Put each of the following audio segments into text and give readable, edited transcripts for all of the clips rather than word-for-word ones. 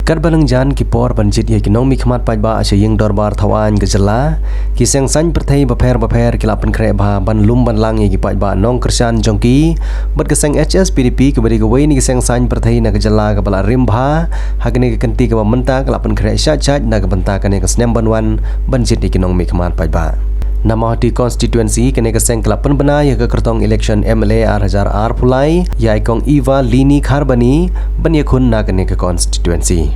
Kat balang jan ki por banjit ye ki nong mi khmat pai ba ashe ying dorbar thawan ke jela ki seng san perthai baper ki lapan kre ba ban lum ban lang ye ki pai ba nong kersan jongki bat ke seng HSPDP ke bari ke wei ni ki seng san perthai na ke jela ke bala rim bha hakne ke kenti ke menta ke lapan kre sha cha na ke benta kane ke snem banwan banjit ye ki nong mi khmat pai ba nama di constituency kene ke seng kelapan bena ya ke kertong election MLA R Pulai ya ikong Eva Lini Kharbani ban ye khun na kene ke constituency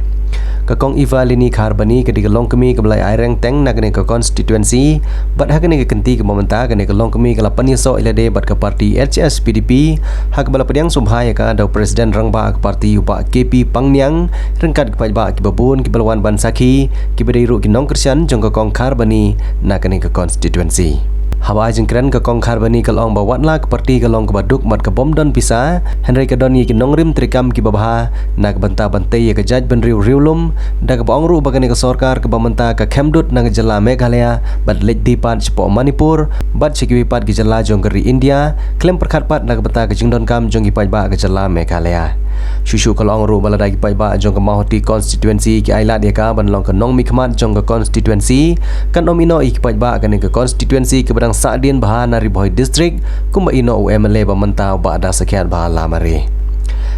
kakong Eva Lini Kharbani ke di long kemi ke belai aireng teng na kene ke constituency bat hakene ke kenti ke momenta kene ke long kemi ke lapan yeso ilade bat ke parti HSPDP hak bala pediang subhaya ka da presiden rangba ke parti uba KP Pangnyang rengkat ke ba ke babun ke balwan ban sakhi ke bedai ru ke nong kersian jong kakong Kharbani na kene ke constituency Hawa jengkren ke kong Kharbani ke long bawat la ke parti ke long ke baduk mat ke bom don pisa Henry ke don ye ke nong rim trikam ke babha na ke benta bantai ye ke jaj ben riu riulum da ke bong ru bagane ke sorkar ke bamenta ke khemdut na ke jela Meghalaya bat lej dipat sepo Manipur bat sekiwi pat ke jela jong ke India klem perkhat pat na ke benta ke jingdon kam jong ki pai ba ke jela Meghalaya Shushu kalong ru baladai ki pai ba jong ke mahoti constituency ki ailat ye ka ban long ke nong mi khmat jong ke constituency kan omino ki pai ba kan ke constituency ke badang Sadin bahan dari Boy district kumba ino UMLA bamenta ba ada sekian bahan lamari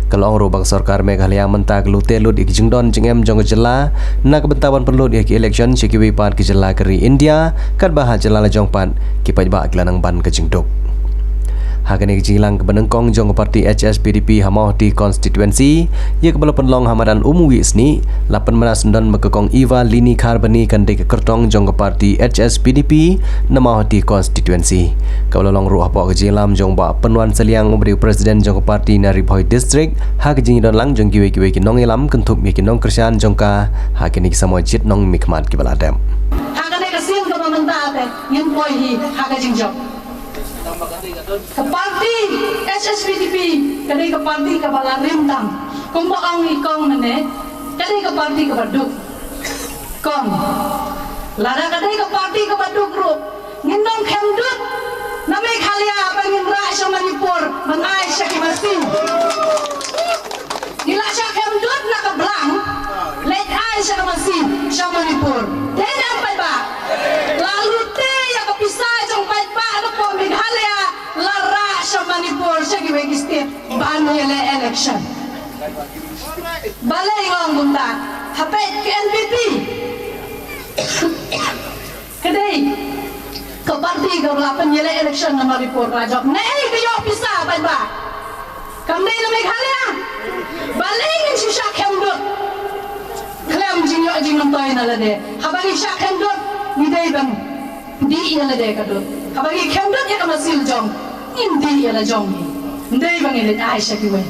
kalong ru bang sarkar Meghalaya menta glute lut ik jingdon jingem jong jela na ke bentawan perlu ki election sekiwi pat ki jela keri India kat bah jela la jong pat ki pai ba klanang ban ke jingduk Hakane jilang ke benengkong jong parti HSPDP hamau di constituency ye ke balapan long hamadan umwi sni 18 dan mekekong Eva Lini Kharbani kan de ke kertong jong parti HSPDP namau di constituency kalau long ruah po ke jilam jong ba penwan seliang memberi presiden jong parti nari Boy district hak jing don lang jong kiwe ki nong elam kentup ye ki nong kersian jong ka hakane ki samo jit nong mikmat ki baladam hakane ke sim ke mentade yin boy hi hak jing jong ke parti HSPDP kadai ke parti ke bala rimtam kumba ang ikong mene kadai ke parti ke baduk kon lada kadai ke parti ke baduk group ngindong khemdut na Meghalaya pangin ra sa Manipur manai sa kimasin nila sa khemdut na kablang let ai sa kimasin sa Manipur den ang pai ba lalu te ya kapisay jong pai ba ano po Meghalaya lara sa Manipur sa giwegi state baano yele election balay ngong bunta hapet ke NPP kadai ke parti ke belapan yele election na Manipur rajok nei ke yo pisa pai ba kamdai na Meghalaya balay ngin si syak hemdut klem jinyo jing nontoy na lade habang syak hemdut ni dai bang di ina lade kadut habang hemdut ya kamasil jong hindi ya la jong ndai bang ile ai syak we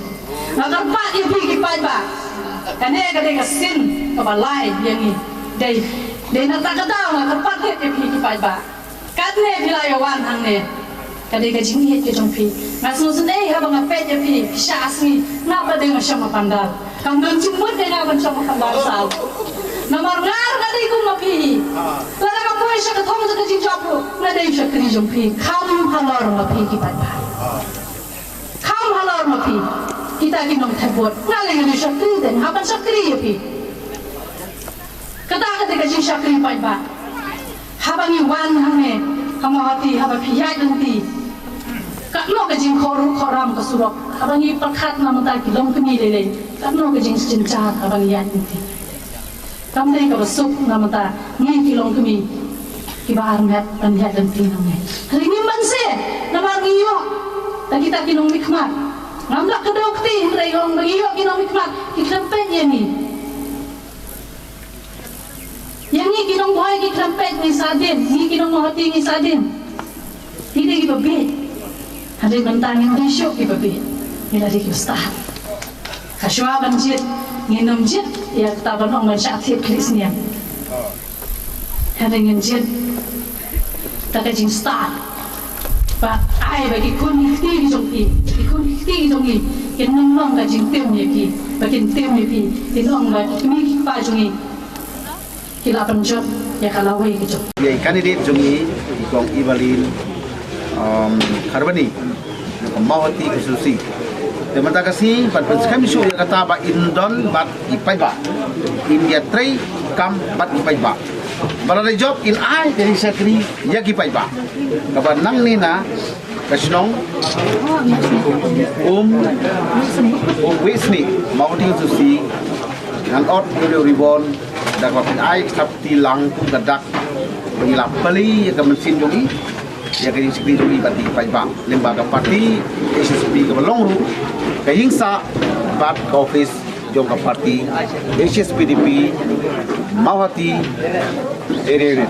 agar pat ye pi ki pai ba kane kade ka sin ka balai yang dai dai na ta kata na pat ye pi ki pai ba katne bilai wan hang ne kade ka jing ye ke jong pi ngasno sun ei habang apet ye pi sha asmi na pa de ma shama pandal kam don chimut de na ban shama pandal sal namar ngar kade ku ma pi la ka mo sha ka thong ka jing job na dai sha kri jong pi kham halor ma pi ki pai ba kham halor ma pi kita kinong thabot ngaling ni shakri den haban shakri ye pi kata kade ka jing shakri pai ba habang i wan hang ne hamahati haba pi ya dang ti kat no ka jing khoru khoram ka surok habang i pakhat na mata ki long kni le kat no ka jing cinca habang ya dang ti kam dei ka basuk na mata ngi ki long kni ki bar met pan ya dang ti nang ne ringi man se na mar ngi yo ta kita kinong mikmat ngamlak ka dokti rei long ngi yo kinong mikmat ki krempet ye ni yang ni kinong boy ki krempet ni sadin ni kinong mohati ni sadin ini ki babit ada bentang yang disyuk ki babit ila di ki ustah kaswa banjit nginom jit ya taban ong man syakti krisnia ada ngenjit ta ka jing ustah ba ai ba ki kun ti ki jong ki kun ti ki jong ki kinong long ka jing tem ye ki ba kin tem ye ki kinong ba mi ki pa jong ki kila penjot ya kalau we gitu. Ya kandidat jongi ikong Eva Lini Kharbani, Mawati Kususi, Terima kasih pada kami sudah kata ba Indon bat ipai ba. India tray kam bat ipai ba. Balai job in ai dari sekri ya ipai ba. Kapan nang ni na kasnong Wisni mau tinggal susi ngan ot video ribon dak ba ai sabti lang kum gadak ngilap beli ya mesin jogi ya kini sekri jogi bat ipai ba. Lembaga parti SSP ke Belongru Kahingsa bat office jongka parti HSPDP Mawati area